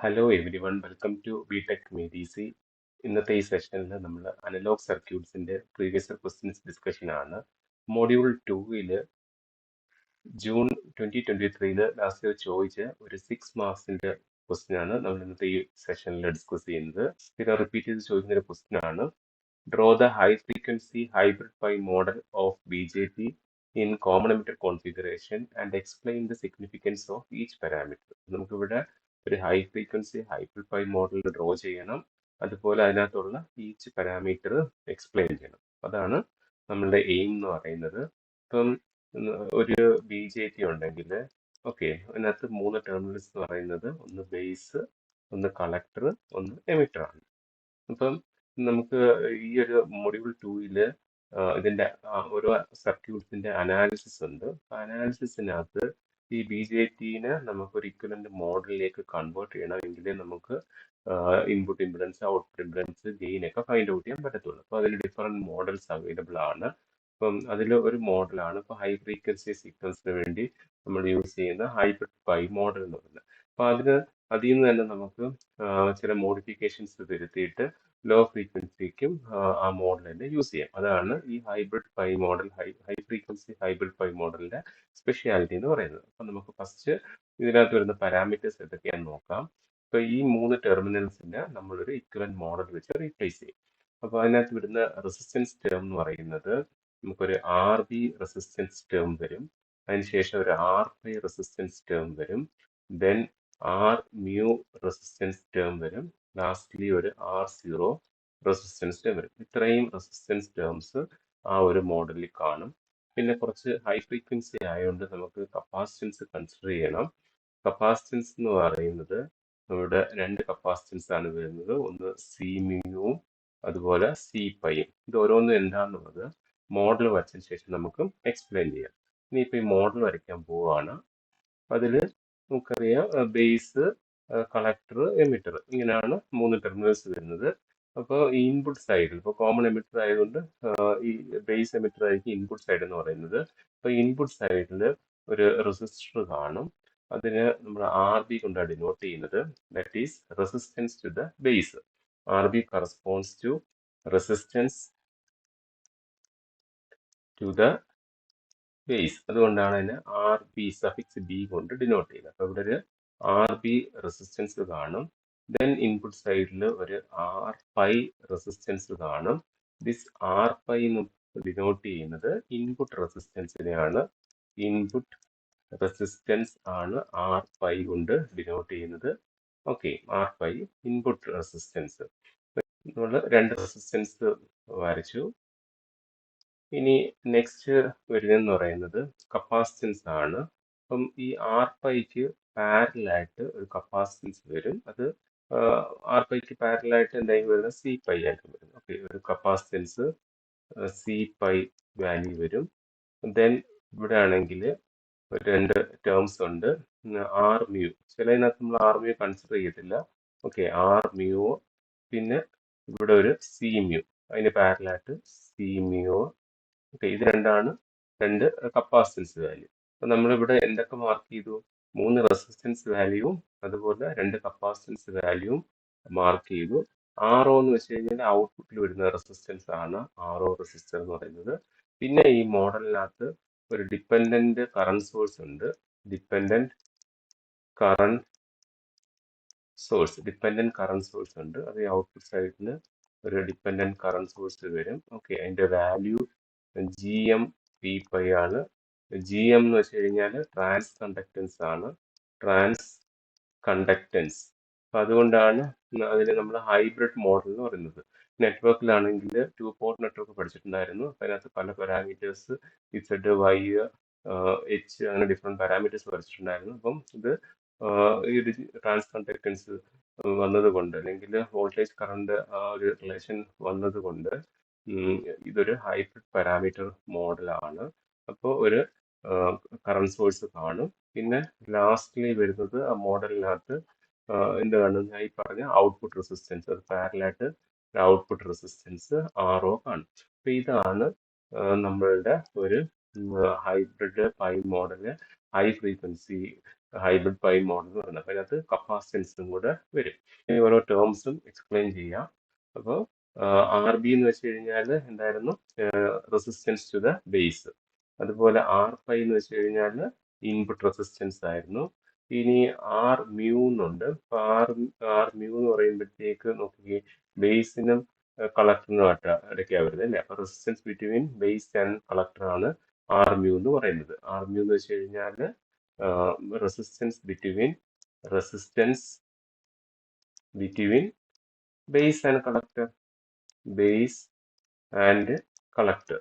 Hello everyone welcome to B Tech medicine. ഇന്നത്തെ ഈ സെഷനിൽ നമ്മൾ അനലോഗ് സർക്യൂട്ട്സിന്റെ പ്രീവിയസ് ക്വസ്റ്റ്യൻസ് ഡിസ്കഷൻ ആണ്. മോഡ്യൂൾ 2 ജൂൺ 2023 ലാസ്റ്റ് ചോദിച്ച ഒരു 6 മാർക്സിന്റെ ക്വസ്റ്റ്യൻ ആണ് നമ്മൾ ഇന്നത്തെ ഈ സെഷനിൽ ഡിസ്കസ് ചെയ്യുന്നത്. ഇത് റിപ്പീറ്റ് ചെയ്ത് ചോദിക്കുന്ന ഒരു ക്വസ്റ്റ്യൻ ആണ്. Draw the high frequency hybrid pi model of BJT in common emitter configuration and explain the significance of each parameter. നമുക്കിവിടെ ഒരു high frequency hybrid pi model draw ചെയ്യണം, അതുപോലെ അതിനകത്തുള്ള ഈച്ച് പാരാമീറ്റർ എക്സ്പ്ലെയിൻ ചെയ്യണം. അതാണ് നമ്മളുടെ എയിം എന്ന് പറയുന്നത്. ഇപ്പം ഒരു BJT ഉണ്ടെങ്കിൽ ഓക്കെ, അതിനകത്ത് 3 ടെർമിനൽസ് എന്ന് പറയുന്നത് ഒന്ന് ബേസ്, ഒന്ന് കളക്ടർ, ഒന്ന് എമിറ്റർ ആണ്. അപ്പം നമുക്ക് ഈ ഒരു മൊഡ്യൂൾ 2 ഇതിന്റെ ഓരോ സർക്യൂട്ട്സിന്റെ അനാലിസിസ് ഉണ്ട്. അനാലിസിസിനകത്ത് ഈ BJTനെ നമുക്ക് ഒരു ഇക്വലന്റ് മോഡലിലേക്ക് കൺവേർട്ട് ചെയ്യണമെങ്കിൽ നമുക്ക് input impedance, output impedance, gain ഒക്കെ ഫൈൻഡ് ഔട്ട് ചെയ്യാൻ പറ്റത്തുള്ളൂ. അപ്പോൾ അതിൽ ഡിഫറെന്റ് മോഡൽസ് അവൈലബിൾ ആണ്. അപ്പം അതിൽ ഒരു മോഡലാണ് ഇപ്പോൾ ഹൈ ഫ്രീക്വൻസി സീക്വൻസിന് വേണ്ടി നമ്മൾ യൂസ് ചെയ്യുന്ന ഹൈബ്രിഡ് പൈ മോഡൽ എന്ന് പറയുന്നത്. അപ്പോൾ അതിൽ നിന്ന് തന്നെ നമുക്ക് ചില മോഡിഫിക്കേഷൻസ് വരുത്തിയിട്ട് ലോ ഫ്രീക്വൻസിക്കും ആ മോഡൽ തന്നെ യൂസ് ചെയ്യാം. അതാണ് ഈ hybrid pi model, high frequency hybrid pi മോഡലിന്റെ സ്പെഷ്യാലിറ്റി എന്ന് പറയുന്നത്. അപ്പം നമുക്ക് ഫസ്റ്റ് ഇതിനകത്ത് വരുന്ന പാരാമീറ്റേഴ്സ് എന്തൊക്കെയാണെന്ന് നോക്കാം. അപ്പോൾ ഈ 3 ടെർമിനൽസിനെ നമ്മളൊരു ഇക്വലന്റ് മോഡൽ വെച്ച് റീപ്ലേസ് ചെയ്യും. അപ്പോൾ അതിനകത്ത് വരുന്ന റെസിസ്റ്റൻസ് ടേം എന്ന് പറയുന്നത് നമുക്കൊരു RB റെസിസ്റ്റൻസ് ടേം വരും, അതിനുശേഷം ഒരു RY റെസിസ്റ്റൻസ് ടേം വരും, then R mu resistance term വരും, ലാസ്റ്റ്ലി ഒരു R0 റെസിസ്റ്റൻസ് ടേം വരും. ഇത്രയും റെസിസ്റ്റൻസ് ടേംസ് ആ ഒരു മോഡലിൽ കാണും. പിന്നെ കുറച്ച് ഹൈ ഫ്രീക്വൻസി ആയതുകൊണ്ട് നമുക്ക് കപ്പാസിറ്റൻസ് കൺസിഡർ ചെയ്യണം. കപ്പാസിറ്റൻസ് എന്ന് പറയുന്നത് ഇവിടെ 2 കപ്പാസിറ്റൻസ് ആണ് വരുന്നത്, ഒന്ന് C മ്യൂവും അതുപോലെ C പൈയും. ഇത് ഓരോന്നും എന്താണെന്നുള്ളത് മോഡൽ വരച്ചതിന് ശേഷം നമുക്ക് എക്സ്പ്ലെയിൻ ചെയ്യാം. ഇനിയിപ്പോൾ ഈ മോഡൽ വരയ്ക്കാൻ പോവുകയാണ്. അതിൽ നമുക്കറിയാം ബേസ്, കളക്ടർ, എമിറ്റർ, ഇങ്ങനെയാണ് 3 ടെർമിനൽസ് വരുന്നത്. അപ്പോൾ ഈ ഇൻപുട്ട് സൈഡിൽ ഇപ്പോൾ കോമൺ എമിറ്റർ ആയതുകൊണ്ട് ഈ ബേസ് എമിറ്റർ ആയിരിക്കും ഇൻപുട്ട് സൈഡ് എന്ന് പറയുന്നത്. അപ്പോൾ ഇൻപുട്ട് സൈഡിൽ ഒരു റെസിസ്റ്റർ കാണും, അതിന് നമ്മൾ RB കൊണ്ടാണ് ഡിനോട്ട് ചെയ്യുന്നത്. That is resistance to the base. RB corresponds to resistance to the base. അതുകൊണ്ടാണ് അതിനെ RB സഫിക്സ് B കൊണ്ട് ഡിനോട്ട് ചെയ്യുന്നത്. അപ്പോൾ ഇവിടെ ഒരു RB റെസിസ്റ്റൻസ് കാണും, ദെൻ ഇൻപുട്ട് സൈഡിൽ ഒരു R പൈ റെസിസ്റ്റൻസ് കാണും. ദിസ് R പൈ എന്ന് ഡിനോട്ട് ചെയ്യുന്നത് ഇൻപുട്ട് റെസിസ്റ്റൻസിനെയാണ്. ഇൻപുട്ട് റെസിസ്റ്റൻസ് ആണ് R പൈ കൊണ്ട് ഡിനോട്ട് ചെയ്യുന്നത്. Okay, R pi input resistance. നമ്മൾ 2 റെസിസ്റ്റൻസ് വരച്ചു. ഇനി നെക്സ്റ്റ് വരുന്നതെന്ന് പറയുന്നത് കപ്പാസിറ്റൻസ് ആണ്. അപ്പം ഈ R പൈക്ക് പാരലായിട്ട് ഒരു കപ്പാസിറ്റൻസ് വരും. അത് R പൈക്ക് പാരലായിട്ട് എന്തായാലും വരുന്നത് C പൈ ആയിട്ട് വരും. ഓക്കെ, ഒരു കപ്പാസിറ്റൻസ് C പൈ വാല്യൂ വരും. ദെൻ ഇവിടെ ആണെങ്കിൽ 2 ടേംസ് ഉണ്ട്, R മ്യൂ. ചിലതിനകത്ത് നമ്മൾ R മ്യൂ കൺസിഡർ ചെയ്യത്തില്ല. ഓക്കെ, R മ്യൂ, പിന്നെ ഇവിടെ ഒരു C മ്യൂ, അതിന് പാരലായിട്ട് C മ്യൂ. ഓക്കെ, ഇത് രണ്ടാണ് 2 കപ്പാസിറ്റൻസ് വാല്യൂ. അപ്പം നമ്മളിവിടെ എന്തൊക്കെ മാർക്ക് ചെയ്തു? 3 റെസിസ്റ്റൻസ് വാല്യൂവും അതുപോലെ 2 കപ്പാസിറ്റൻസ് വാല്യൂവും മാർക്ക് ചെയ്തു. RO എന്ന് വെച്ച് കഴിഞ്ഞാൽ ഔട്ട്പുട്ടിൽ വരുന്ന റെസിസ്റ്റൻസ് ആണ് RO റെസിസ്റ്റർ എന്ന് പറയുന്നത്. പിന്നെ ഈ മോഡലിനകത്ത് ഒരു ഡിപ്പെൻഡന്റ് കറണ്ട് സോഴ്സ് ഉണ്ട്. ഡിപ്പെൻഡന്റ് കറണ്ട് സോഴ്സ് ഉണ്ട്. അത് ഔട്ട്പുട്ട് സൈഡിൽ ഒരു ഡിപ്പെൻഡന്റ് കറണ്ട് സോഴ്സ് വരും. ഓക്കെ, അതിന്റെ വാല്യൂ GM P പൈ ആണ്. GM എന്ന് വെച്ച് കഴിഞ്ഞാൽ ട്രാൻസ് കണ്ടക്ടൻസ് ആണ്, ട്രാൻസ് കണ്ടക്ടൻസ്. അപ്പം അതുകൊണ്ടാണ് അതിന് നമ്മൾ ഹൈബ്രിഡ് മോഡൽ എന്ന് പറയുന്നത്. നെറ്റ്വർക്കിലാണെങ്കിൽ 2 പോർട്ട് നെറ്റ്വർക്ക് പഠിച്ചിട്ടുണ്ടായിരുന്നു. അപ്പം അതിനകത്ത് പല പാരാമീറ്റേഴ്സ് Z, Y, H അങ്ങനെ ഡിഫറെൻറ്റ് പാരാമീറ്റേഴ്സ് പഠിച്ചിട്ടുണ്ടായിരുന്നു. അപ്പം ഇത് ഈ ഒരു ട്രാൻസ് കണ്ടക്ടൻസ് വന്നത് കൊണ്ട്, അല്ലെങ്കിൽ വോൾട്ടേജ് കറണ്ട് ആ ഒരു റിലേഷൻ വന്നത് കൊണ്ട് ഇതൊരു ഹൈബ്രിഡ് പാരാമീറ്റർ മോഡലാണ്. അപ്പോൾ ഒരു കറണ്ട് സോഴ്സ് കാണും. പിന്നെ ലാസ്റ്റ്ലി വരുന്നത് ആ മോഡലിനകത്ത് എന്താണ് ഞാൻ ഈ പറഞ്ഞ ഔട്ട്പുട്ട് റെസിസ്റ്റൻസ്, അത് പാരലായിട്ട് ഔട്ട്പുട്ട് റെസിസ്റ്റൻസ് RO കാണും. അപ്പൊ ഇതാണ് നമ്മളുടെ ഒരു hybrid pi model high frequency hybrid pi model എന്ന് പറയുന്നത്. അപ്പോൾ അതിനകത്ത് കപ്പാസിറ്റൻസും കൂടെ വരും. ഈ ഓരോ ടേംസും എക്സ്പ്ലെയിൻ ചെയ്യാം. അപ്പോൾ ആർ ബി എന്ന് വെച്ച് കഴിഞ്ഞാൽ എന്തായിരുന്നു? Resistance to the base. അതുപോലെ ആർ പൈ എന്ന് വെച്ച് കഴിഞ്ഞാൽ ഇൻപുട്ട് റെസിസ്റ്റൻസ് ആയിരുന്നു. ഇനി ആർ മ്യൂ എന്നുണ്ട്. അപ്പോൾ ആർ മ്യൂ എന്ന് പറയുമ്പോഴത്തേക്ക് നോക്കിയേ, ബേസിനും കളക്ടറിനുമായിട്ട് ഇടയ്ക്കാണ് വരുന്നത് അല്ലേ? അപ്പോൾ റെസിസ്റ്റൻസ് ബിറ്റ്വീൻ ബേസ് ആൻഡ് കളക്ടറാണ് ആർ മ്യൂ എന്ന് പറയുന്നത്. ആർ മ്യൂ എന്ന് വെച്ച് കഴിഞ്ഞാൽ resistance between base and collector, base and collector,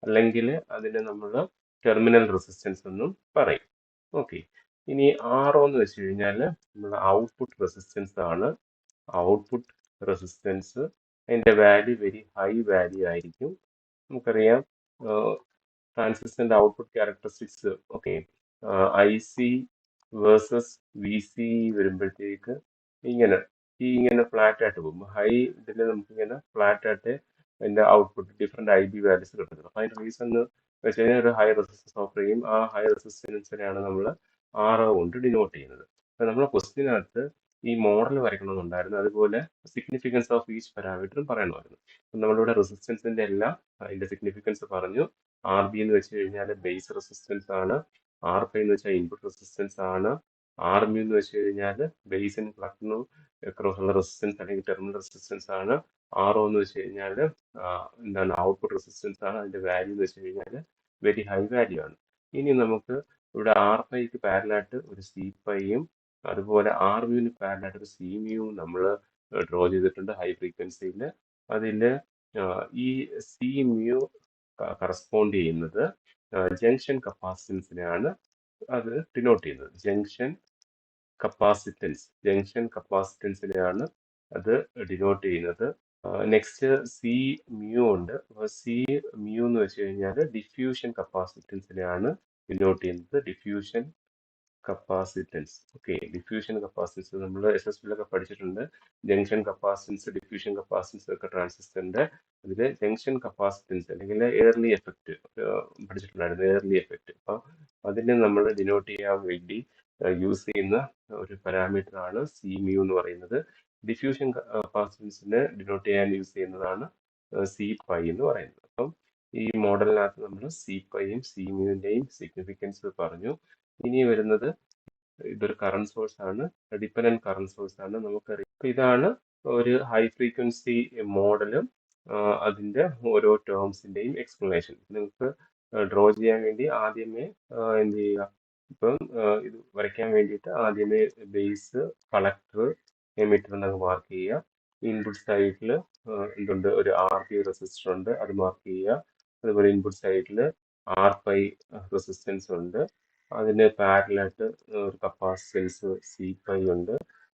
അല്ലെങ്കിൽ അതിന് നമ്മൾ ടെർമിനൽ റെസിസ്റ്റൻസ് എന്നും പറയും. ഓക്കെ. ഇനി ആർ ഒ എന്ന് വെച്ച് കഴിഞ്ഞാൽ നമ്മുടെ ഔട്ട്പുട്ട് റെസിസ്റ്റൻസ് ആണ്. ഔട്ട്പുട്ട് റെസിസ്റ്റൻസ് അതിൻ്റെ വാല്യൂ വെരി ഹൈ വാല്യൂ ആയിരിക്കും. നമുക്കറിയാം ട്രാൻസിസ്റ്ററിൻ്റെ output characteristics. Okay, I C versus V C വരുമ്പോഴത്തേക്ക് ഇങ്ങനെ ഫ്ലാറ്റ് ആയിട്ട് പോകും. ഹൈ ഇതിൽ നമുക്കിങ്ങനെ ഫ്ലാറ്റ് ആയിട്ട് അതിൻ്റെ output different I B values കിട്ടുന്നത്. അപ്പോൾ അതിൻ്റെ റീസൺ എന്ന് വെച്ച് കഴിഞ്ഞാൽ ഒരു ഹൈ റെസിസ്റ്റൻസ് ഓഫർ ചെയ്യും. ആ ഹൈ റെസിസ്റ്റൻസിനെയാണ് നമ്മൾ ആർ കൊണ്ട് ഡിനോട്ട് ചെയ്യുന്നത്. അപ്പോൾ നമ്മളെ ക്വസ്റ്റിനകത്ത് ഈ മോഡൽ വരയ്ക്കണമെന്നുണ്ടായിരുന്നു. അതുപോലെ സിഗ്നിഫിക്കൻസ് ഓഫ് ഈച്ച് പാരാമീറ്ററും പറയണമായിരുന്നു. അപ്പം നമ്മളിവിടെ റെസിസ്റ്റൻസിൻ്റെ എല്ലാം അതിൻ്റെ സിഗ്നിഫിക്കൻസ് പറഞ്ഞു. ആർ ബി എന്ന് വെച്ച് കഴിഞ്ഞാൽ ബേസ് റെസിസ്റ്റൻസ് ആണ്. ആർ പൈ എന്ന് വെച്ചാൽ ഇൻപുട്ട് റെസിസ്റ്റൻസ് ആണ്. ആർ മ്യൂ എന്ന് വെച്ച് കഴിഞ്ഞാൽ ബേസിനും കളക്ടറിനും ക്രോസുള്ള റെസിസ്റ്റൻസ് അല്ലെങ്കിൽ ടെർമിനൽ റെസിസ്റ്റൻസ് ആണ്. ആർ ഒ എന്ന് വെച്ച് കഴിഞ്ഞാൽ എന്താണ് ഔട്ട്പുട്ട് റെസിസ്റ്റൻസ് ആണ്. അതിൻ്റെ വാല്യൂ എന്ന് വെച്ച് കഴിഞ്ഞാൽ വെരി ഹൈ വാല്യൂ ആണ്. ഇനി നമുക്ക് ഇവിടെ ആർ പൈക്ക് പാരലായിട്ട് ഒരു സി പൈയും അതുപോലെ ആർ മ്യൂവിന് പാരലായിട്ട് ഒരു സി മ്യൂവും നമ്മൾ ഡ്രോ ചെയ്തിട്ടുണ്ട് ഹൈ ഫ്രീക്വൻസിയിൽ. അതിൽ ഈ സി മ്യൂ കറസ്പോണ്ട് ചെയ്യുന്നത് ജംഗ്ഷൻ കപ്പാസിറ്റൻസിനെയാണ് അത് ഡിനോട്ട് ചെയ്യുന്നത്. ജംഗ്ഷൻ കപ്പാസിറ്റൻസിനെയാണ് അത് ഡിനോട്ട് ചെയ്യുന്നത്. നെക്സ്റ്റ് സി മ്യൂ ഉണ്ട്. അപ്പോൾ സി മ്യൂ എന്ന് വെച്ച് കഴിഞ്ഞാൽ ഡിഫ്യൂഷൻ കപ്പാസിറ്റൻസിനെയാണ് ഡിനോട്ട് ചെയ്യുന്നത്. Diffusion capacitance. Okay, diffusion capacitance നമ്മൾ എസ് എസ് ബിയിലൊക്കെ പഠിച്ചിട്ടുണ്ട്. ജംഗ്ഷൻ കപ്പാസിറ്റൻസ്, ഡിഫ്യൂഷൻ കപ്പാസിറ്റൻസ് ഒക്കെ ട്രാൻസിസ്റ്ററിന്റെ അതിൽ ജംഗ്ഷൻ കപ്പാസിറ്റൻസ് അല്ലെങ്കിൽ എയർലി എഫക്റ്റ് പഠിച്ചിട്ടുണ്ടായിരുന്നു. Early effect. അപ്പോൾ അതിനെ നമ്മൾ ഡിനോട്ട് ചെയ്യാൻ വേണ്ടി യൂസ് ചെയ്യുന്ന ഒരു പാരാമീറ്റർ ആണ് സി മ്യൂ എന്ന് പറയുന്നത്. ഡിഫ്യൂഷൻ കപ്പാസിറ്റൻസിനെ ഡിനോട്ട് ചെയ്യാൻ യൂസ് ചെയ്യുന്നതാണ് സി പൈ എന്ന് പറയുന്നത്. അപ്പം ഈ മോഡലിനകത്ത് നമ്മൾ സി പൈയും സി മ്യൂവിൻ്റെയും സിഗ്നിഫിക്കൻസ് പറഞ്ഞു. ഇനി വരുന്നത് ഇതൊരു കറണ്ട് സോഴ്സ് ആണ്, ഡിപ്പെൻഡന്റ് കറണ്ട് സോഴ്സ് ആണ്. നമുക്കറിയാം. അപ്പൊ ഇതാണ് ഒരു ഹൈ ഫ്രീക്വൻസി മോഡലും അതിന്റെ ഓരോ ടേംസിന്റെയും എക്സ്പ്ലനേഷൻ. നിങ്ങൾക്ക് ഡ്രോ ചെയ്യാൻ വേണ്ടി ആദ്യമേ എന്ത് ചെയ്യുക, ഇപ്പം ഇത് വരയ്ക്കാൻ വേണ്ടിയിട്ട് ആദ്യമേ ബേസ്, കളക്ടർ, എമിറ്റർ എന്നൊക്കെ മാർക്ക് ചെയ്യുക. ഇൻപുട്ട് സൈഡിൽ എന്തുണ്ട്, ഒരു ആർ പി റെസിസ്റ്റർ ഉണ്ട്, അത് മാർക്ക് ചെയ്യുക. അതുപോലെ ഇൻപുട്ട് സൈഡിൽ ആർ പൈ റെസിസ്റ്റൻസ് ഉണ്ട്, അതിന് പാരലായിട്ട് ഒരു കപ്പാസിറ്റൻസ് സി പൈ ഉണ്ട്.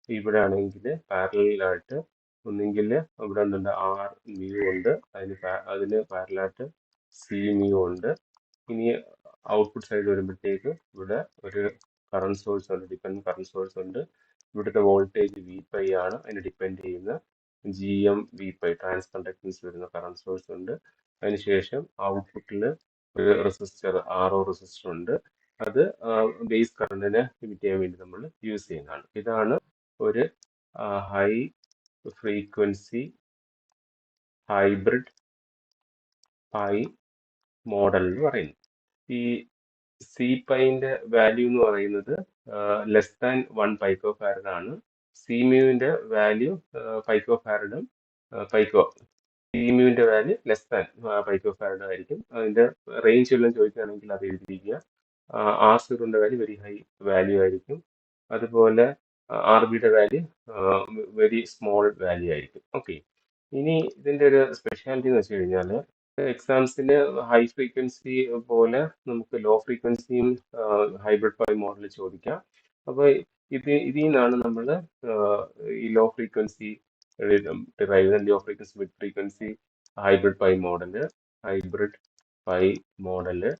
ഇവിടെ ആണെങ്കിൽ പാരലായിട്ട് ഒന്നെങ്കിൽ ഇവിടെ എന്തുണ്ട് ആർ മ്യൂ ഉണ്ട്, അതിന് പാരലായിട്ട് സി മ്യൂ ഉണ്ട്. ഇനി ഔട്ട്പുട്ട് സൈഡ് വരുമ്പോഴത്തേക്ക് ഇവിടെ ഒരു കറണ്ട് സോഴ്സ് ഉണ്ട്, ഡിപ്പെൻഡന്റ് കറണ്ട് സോഴ്സ് ഉണ്ട്. ഇവിടുത്തെ വോൾട്ടേജ് വി പൈ ആണ്, അതിന് ഡിപ്പെൻഡ് ചെയ്യുന്ന G M V pi transconductance വരുന്ന കറണ്ട് സോഴ്സ് ഉണ്ട്. അതിനുശേഷം ഔട്ട്പുട്ടിൽ ഒരു റെസിസ്റ്റർ ആർ ഒ റെസിസ്റ്റർ ഉണ്ട്, അത് ബേസ് കറണ്ടിനെ ലിമിറ്റ് ചെയ്യാൻ വേണ്ടി നമ്മൾ യൂസ് ചെയ്യുന്നതാണ്. ഇതാണ് ഒരു high frequency hybrid pi model എന്ന് പറയുന്നത്. ഈ സി പൈൻ്റെ വാല്യൂ എന്ന് പറയുന്നത് ലെസ് ദാൻ 1 പൈക്കോ ഫാരഡ് ആണ്. സി മ്യൂവിൻ്റെ വാല്യൂ പൈക്കോ ഫാരഡും സി മ്യൂവിൻ്റെ value less than pico farad ആയിരിക്കും. അതിൻ്റെ റേഞ്ച് എല്ലാം ചോദിക്കുകയാണെങ്കിൽ അത് എഴുതിയിരിക്കുക. ആർ സീറോൻ്റെ വാല്യൂ വെരി ഹൈ വാല്യൂ ആയിരിക്കും. അതുപോലെ ആർ ബിയുടെ വാല്യൂ വെരി സ്മോൾ വാല്യൂ ആയിരിക്കും. ഓക്കെ, ഇനി ഇതിൻ്റെ ഒരു സ്പെഷ്യാലിറ്റി എന്ന് വെച്ച് കഴിഞ്ഞാൽ എക്സാംസിന് ഹൈ ഫ്രീക്വൻസി പോലെ നമുക്ക് ലോ ഫ്രീക്വൻസിയും ഹൈബ്രിഡ് പൈ മോഡൽ ചോദിക്കാം. അപ്പോൾ ഇതിൽ നിന്നാണ് നമ്മൾ ഈ low frequency low frequency mid frequency hybrid pi model.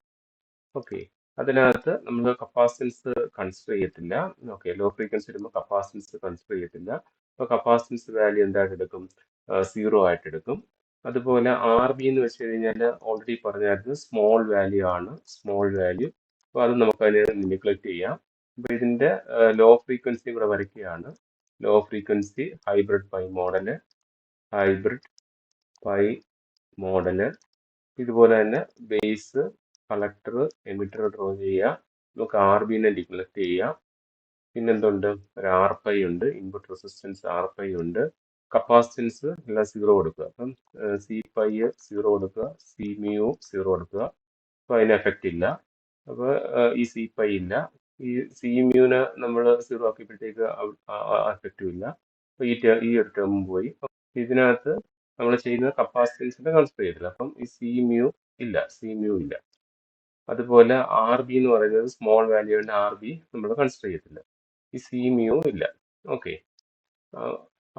Okay, അതിനകത്ത് നമ്മൾ കപ്പാസിറ്റൻസ് കൺസിഡർ ചെയ്യത്തില്ല. ഓക്കെ, ലോ ഫ്രീക്വൻസി വരുമ്പോൾ കപ്പാസിറ്റൻസ് കൺസിഡർ ചെയ്യത്തില്ല. അപ്പോൾ കപ്പാസിറ്റൻസ് വാല്യൂ എന്തായിട്ട് എടുക്കും, 0 ആയിട്ട് എടുക്കും. അതുപോലെ ആർ ബി എന്ന് വെച്ച് കഴിഞ്ഞാൽ ഓൾറെഡി പറഞ്ഞായിരുന്നു സ്മോൾ വാല്യൂ ആണ്, സ്മോൾ വാല്യൂ. അപ്പോൾ അത് നമുക്ക് അതിനെ നിഗ്ലക്ട് ചെയ്യാം. അപ്പോൾ ഇതിൻ്റെ ലോ ഫ്രീക്വൻസി ഇവിടെ വരയ്ക്കുകയാണ്. Low frequency hybrid pi model, hybrid pi model. ഇതുപോലെ തന്നെ ബേസ്, കളക്ടർ, എമിറ്റർ ഡ്രോ ചെയ്യുക. നമുക്ക് ആർ ബിനെ ഡിക്ലക്ട് ചെയ്യാം. പിന്നെന്തുണ്ട്, ഒരു ആർ പൈ ഉണ്ട്, ഇൻപുട്ട് റെസിസ്റ്റൻസ് ആർ പൈ ഉണ്ട്, കപ്പാസിറ്റൻസ് എല്ലാം 0 കൊടുക്കുക. അപ്പം സി പൈ 0 കൊടുക്കുക, സി മ്യൂ 0 കൊടുക്കുക. അപ്പോൾ അതിന് എഫക്റ്റ് ഇല്ല. അപ്പോൾ ഈ സി പൈ ഇല്ല. ഈ സി മ്യൂനെ നമ്മൾ 0 ആക്കിയപ്പോഴത്തേക്ക് എഫക്റ്റും ഇല്ല. അപ്പോൾ ഈ ഒരു ടേമും പോയി. ഇതിനകത്ത് നമ്മൾ ചെയ്യുന്ന കപ്പാസിറ്റൻസിനെ കൺസിഡർ ചെയ്തില്ല. അപ്പം ഈ സി മ്യൂ ഇല്ല, സി മ്യൂ ഇല്ല. അതുപോലെ ആർ ബി എന്ന് പറയുന്നത് സ്മോൾ വാല്യൂവിൻ്റെ ആർ ബി നമ്മൾ കൺസിഡർ ചെയ്തില്ല. ഈ സി മ്യൂ ഇല്ല. ഓക്കെ,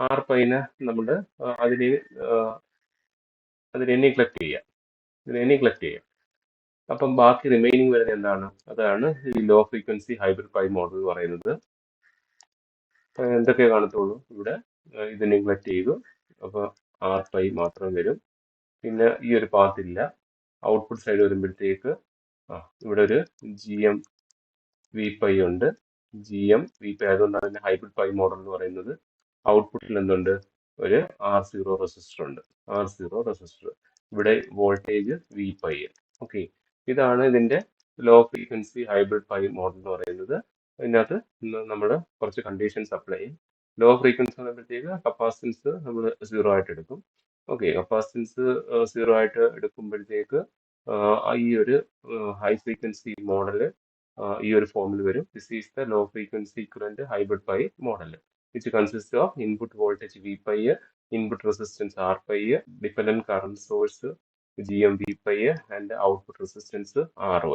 ആർ പൈനെ നമ്മൾ അതിനെ നെഗ്ലക്ട് ചെയ്യാം, ഇതിനെ നെഗ്ലക്ട് ചെയ്യാം. അപ്പം ബാക്കി റിമൈനിങ് വരുന്നത് എന്താണ്? അതാണ് ഈ low frequency hybrid pi model എന്ന് പറയുന്നത്. എന്തൊക്കെ കാണത്തുള്ളൂ ഇവിടെ? ഇത് നെഗ്ലക്ട് ചെയ്തു, അപ്പോൾ ആർ പൈ മാത്രം വരും. പിന്നെ ഈ ഒരു പാത്ത് ഇല്ല. ഔട്ട്പുട്ട് സൈഡ് വരുമ്പോഴത്തേക്ക് ഇവിടെ ഒരു ജി എം വി പൈ ഉണ്ട്. ജി എം വി പൈ ആയതുകൊണ്ടാണ് അതിന്റെ ഹൈബ്രിഡ് പൈ മോഡൽ എന്ന് പറയുന്നത്. ഔട്ട്പുട്ടിൽ എന്തുണ്ട്? ഒരു R0 റെസിസ്റ്റർ ഉണ്ട്, R0 റെസിസ്റ്റർ. ഇവിടെ വോൾട്ടേജ് വി പൈ. ഓക്കെ, ഇതാണ് ഇതിന്റെ low frequency hybrid pi model എന്ന് പറയുന്നത്. ഇതിനകത്ത് നമ്മൾ കുറച്ച് കണ്ടീഷൻസ് അപ്ലൈ ചെയ്യും. ലോ ഫ്രീക്വൻസി പറയുമ്പോഴത്തേക്ക് കപ്പാസിറ്റൻസ് നമ്മൾ 0 ആയിട്ട് എടുക്കും. ഓക്കെ, കപ്പാസിറ്റൻസ് 0 ആയിട്ട് എടുക്കുമ്പോഴത്തേക്ക് ഈ ഒരു ഹൈ ഫ്രീക്വൻസി മോഡല് ഈ ഒരു ഫോമിൽ വരും. This is the low frequency equivalent hybrid pi model, which consists of input voltage V pi, input resistance R pi, dependent current source GM V pi and output resistance RO.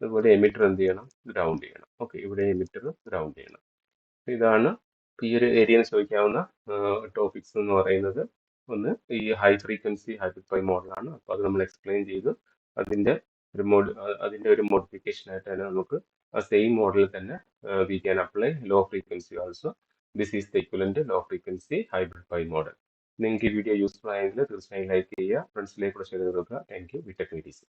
അതുപോലെ emitter എന്ത് ചെയ്യണം? Ground ചെയ്യണം. Okay, ഇവിടെ emitter ground ചെയ്യണം. ഇതാണ് ഈ ഒരു ഏരിയയിൽ ചോദിക്കാവുന്ന ടോപ്പിക്സ് എന്ന് പറയുന്നത്. ഒന്ന് ഈ ഹൈ ഫ്രീക്വൻസി ഹൈബ്രിഡ് പൈ മോഡലാണ്. അപ്പോൾ അത് നമ്മൾ എക്സ്പ്ലെയിൻ ചെയ്തു. അതിൻ്റെ ഒരു മോഡിഫിക്കേഷൻ ആയിട്ട് തന്നെ നമുക്ക് ആ സെയിം മോഡലിൽ തന്നെ we can apply low frequency also. This is the equivalent low frequency hybrid pi model. നിങ്ങൾക്ക് ഈ വീഡിയോ യൂസ്ഫുൾ ആയെങ്കിൽ തീർച്ചയായും ലൈക്ക് ചെയ്യുക, ഫ്രണ്ട്സിലേക്ക് കൂടെ ഷെയർ ചെയ്ത് കൊടുക്കുക. Thank you. B Tech medicine.